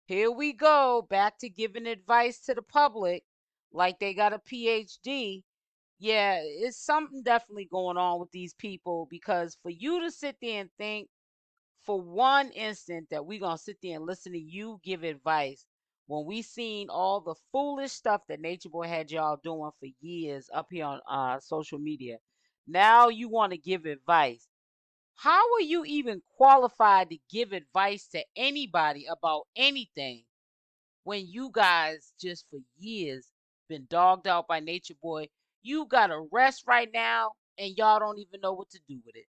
Here we go, back to giving advice to the public like they got a PhD. Yeah, it's something definitely going on with these people, because for you to sit there and think for one instant that we're gonna sit there and listen to you give advice when we seen all the foolish stuff that Nature Boy had y'all doing for years up here on social media. Now you want to give advice. How are you even qualified to give advice to anybody about anything when you guys just for years been dogged out by Nature Boy? You got to rest right now and y'all don't even know what to do with it.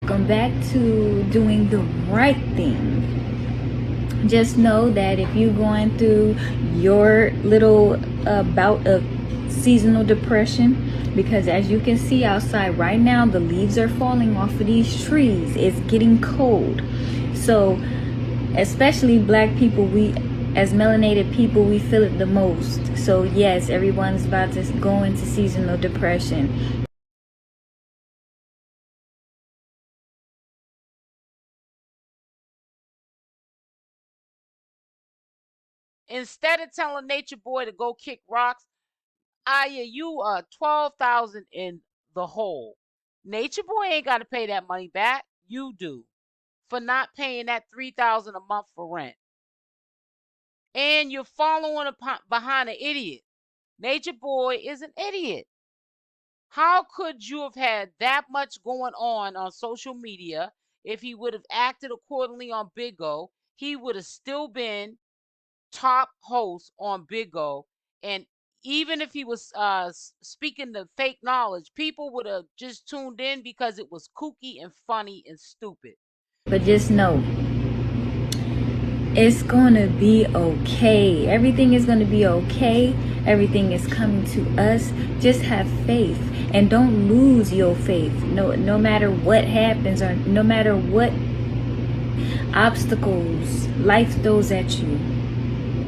Going back to doing the right thing. Just know that if you're going through your little bout of seasonal depression, because as you can see outside right now, the leaves are falling off of these trees. It's getting cold. So especially black people, we as melanated people, we feel it the most. So yes, everyone's about to go into seasonal depression. Instead of telling Nature Boy to go kick rocks, Iyah, you are 12,000 in the hole. Nature Boy ain't got to pay that money back. You do, for not paying that 3,000 a month for rent. And you're following behind an idiot. Nature Boy is an idiot. How could you have had that much going on social media? If he would have acted accordingly on Big O, he would have still been top host on Big O. And even if he was speaking the fake knowledge, people would have just tuned in because it was kooky and funny and stupid. But just know, it's gonna be okay. Everything is gonna be okay. Everything is coming to us. Just have faith and don't lose your faith. No matter what happens, or no matter what obstacles life throws at you,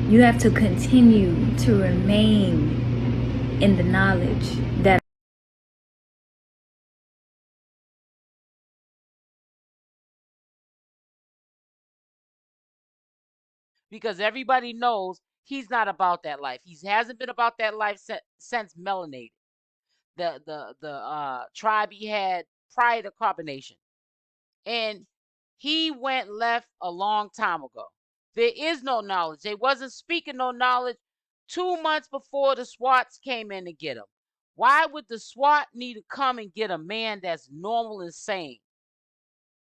you have to continue to remain in the knowledge that because everybody knows he's not about that life. He hasn't been about that life since melanated. The tribe he had prior to carbonation. And he went left a long time ago. There is no knowledge. They wasn't speaking no knowledge 2 months before the SWATs came in to get him. Why would the SWAT need to come and get a man that's normal and sane?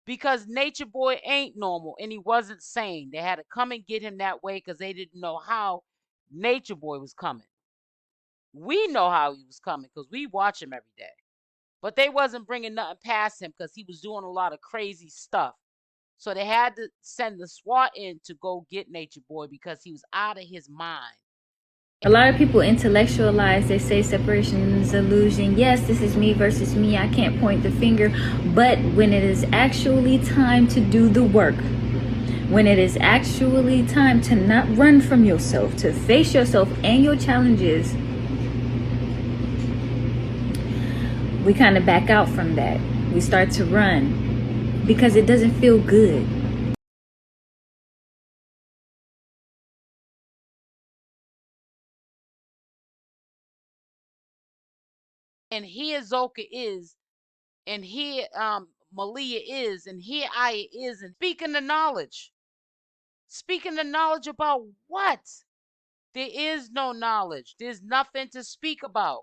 Because Nature Boy ain't normal and he wasn't sane. They had to come and get him that way because they didn't know how Nature Boy was coming. We know how he was coming because we watch him every day. But they wasn't bringing nothing past him because he was doing a lot of crazy stuff. So they had to send the SWAT in to go get Nature Boy because he was out of his mind. a lot of people intellectualize. They say separation is illusion. Yes, this is me versus me. I can't point the finger. But when it is actually time to do the work, when it is actually time to not run from yourself, to face yourself and your challenges, we kind of back out from that. We start to run because it doesn't feel good. And here Zoca is, and here Malia is, and here Iyah is, and speaking the knowledge. Speaking the knowledge about what? There is no knowledge. There's nothing to speak about.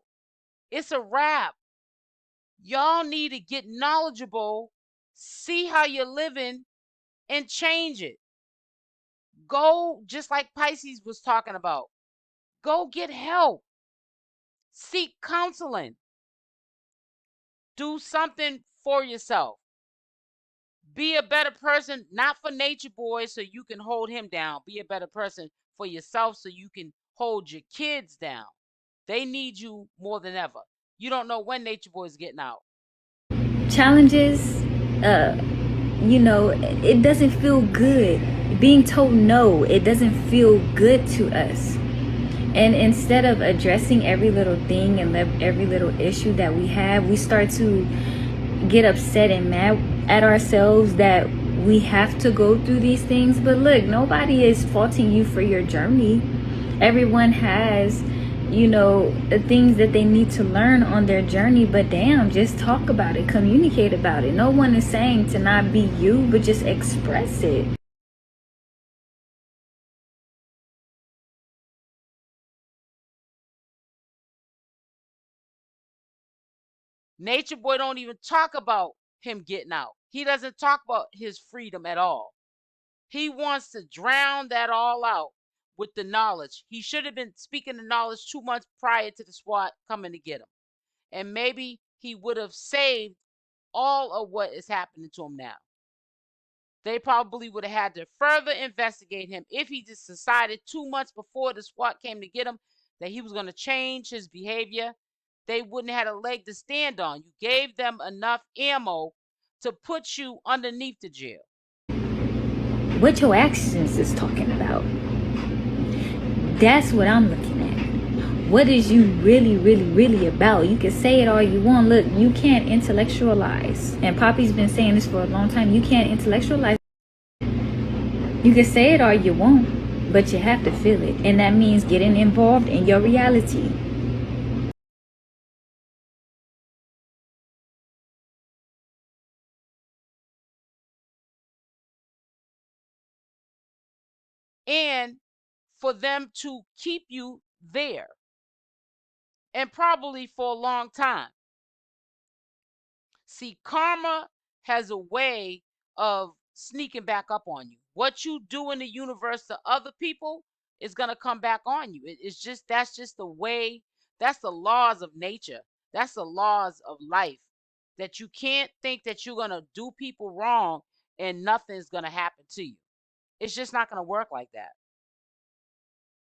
It's a wrap. Y'all need to get knowledgeable, see how you're living, and change it. Go, just like Pisces was talking about, go get help. Seek counseling. Do something for yourself. Be a better person, not for Nature Boy so you can hold him down. Be a better person for yourself so you can hold your kids down. They need you more than ever. You don't know when Nature Boy is getting out. Challenges, it doesn't feel good. Being told no, it doesn't feel good to us. And instead of addressing every little thing and every little issue that we have, we start to get upset and mad at ourselves that We have to go through these things, but look, nobody is faulting you for your journey. Everyone has, the things that they need to learn on their journey, but damn, just talk about it, communicate about it. No one is saying to not be you, but just express it. Nature Boy don't even talk about him getting out. He doesn't talk about his freedom at all. He wants to drown that all out with the knowledge. He should have been speaking the knowledge 2 months prior to the SWAT coming to get him. And maybe he would have saved all of what is happening to him now. They probably would have had to further investigate him if he just decided 2 months before the SWAT came to get him that he was going to change his behavior. They wouldn't have had a leg to stand on. You gave them enough ammo to put you underneath the jail. What your actions is talking about. That's what I'm looking at. What is you really, really, really about? You can say it all you want. Look, you can't intellectualize. And Poppy's been saying this for a long time. You can't intellectualize. You can say it all you want, but you have to feel it. And that means getting involved in your reality. And for them to keep you there. And probably for a long time. See, karma has a way of sneaking back up on you. What you do in the universe to other people is going to come back on you. That's just the way, that's the laws of nature. That's the laws of life. That you can't think that you're going to do people wrong and nothing's going to happen to you. It's just not going to work like that.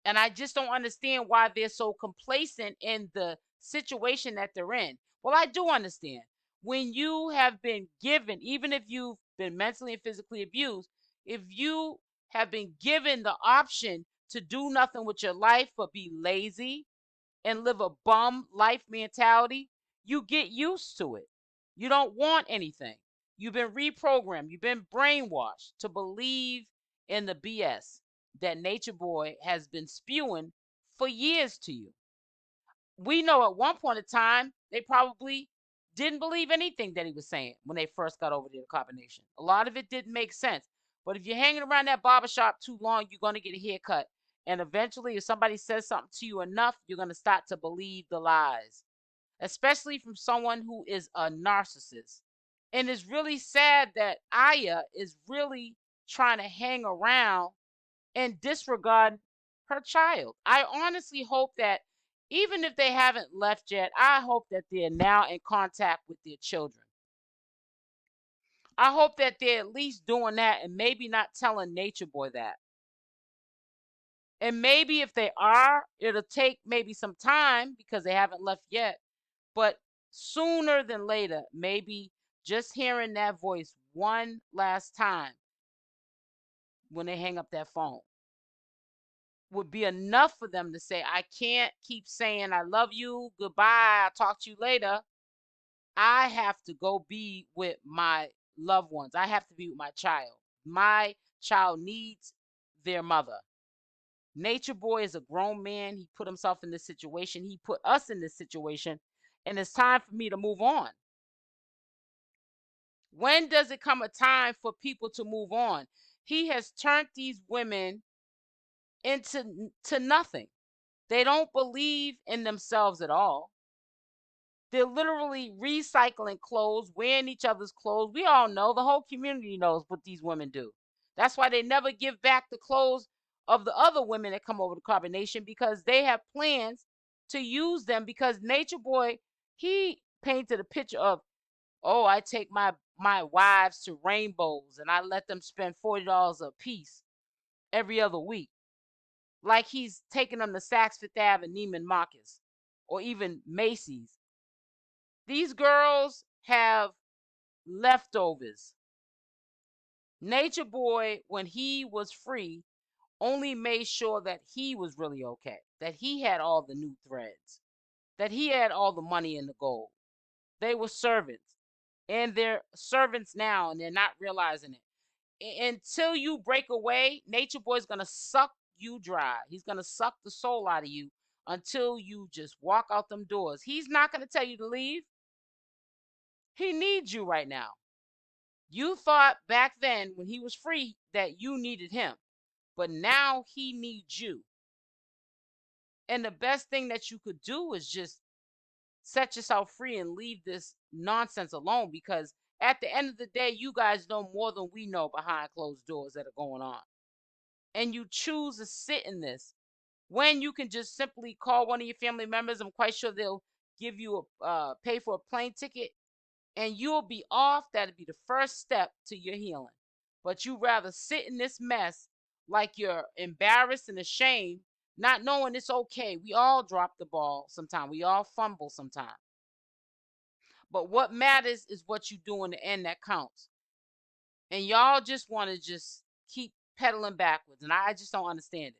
And I just don't understand why they're so complacent in the situation that they're in. Well, I do understand. When you have been given, even if you've been mentally and physically abused, if you have been given the option to do nothing with your life but be lazy and live a bum life mentality, you get used to it. You don't want anything. You've been reprogrammed. You've been brainwashed to believe in the BS that Nature Boy has been spewing for years to you. We know at one point in time, they probably didn't believe anything that he was saying when they first got over the combination. A lot of it didn't make sense. But if you're hanging around that barbershop too long, you're going to get a haircut. And eventually, if somebody says something to you enough, you're going to start to believe the lies, especially from someone who is a narcissist. And it's really sad that Iyah is really trying to hang around and disregard her child. I honestly hope that even if they haven't left yet, I hope that they're now in contact with their children. I hope that they're at least doing that and maybe not telling Nature Boy that. And maybe if they are, it'll take maybe some time because they haven't left yet. But sooner than later, maybe just hearing that voice one last time when they hang up that phone would be enough for them to say, I can't keep saying I love you, goodbye, I'll talk to you later. I have to go be with my loved ones. I have to be with my child. My child needs their mother. Nature Boy is a grown man. He put himself in this situation. He put us in this situation. And it's time for me to move on. When does it come a time for people to move on? He has turned these women into nothing. They don't believe in themselves at all. They're literally recycling clothes, wearing each other's clothes. We all know, the whole community knows what these women do. That's why they never give back the clothes of the other women that come over to Carbonation, because they have plans to use them. Because Nature Boy, he painted a picture of, oh, I take my wives to Rainbows and I let them spend $40 a piece every other week. Like he's taking them to Saks Fifth Ave and Neiman Marcus or even Macy's. These girls have leftovers. Nature Boy, when he was free, only made sure that he was really okay, that he had all the new threads, that he had all the money and the gold. They were servants, and they're servants now, and they're not realizing it. until you break away, Nature Boy's gonna suck you dry. He's gonna suck the soul out of you until you just walk out them doors. He's not gonna tell you to leave. He needs you right now. You thought back then when he was free that you needed him, but now he needs you. And the best thing that you could do is just set yourself free and leave this nonsense alone, because at the end of the day, you guys know more than we know behind closed doors that are going on. And you choose to sit in this when you can just simply call one of your family members. I'm quite sure they'll give you pay for a plane ticket and you'll be off. That'll be the first step to your healing. But you rather sit in this mess like you're embarrassed and ashamed, not knowing it's okay. We all drop the ball sometime. We all fumble sometime. But what matters is what you do in the end that counts. And y'all just want to just keep pedaling backwards. And I just don't understand it.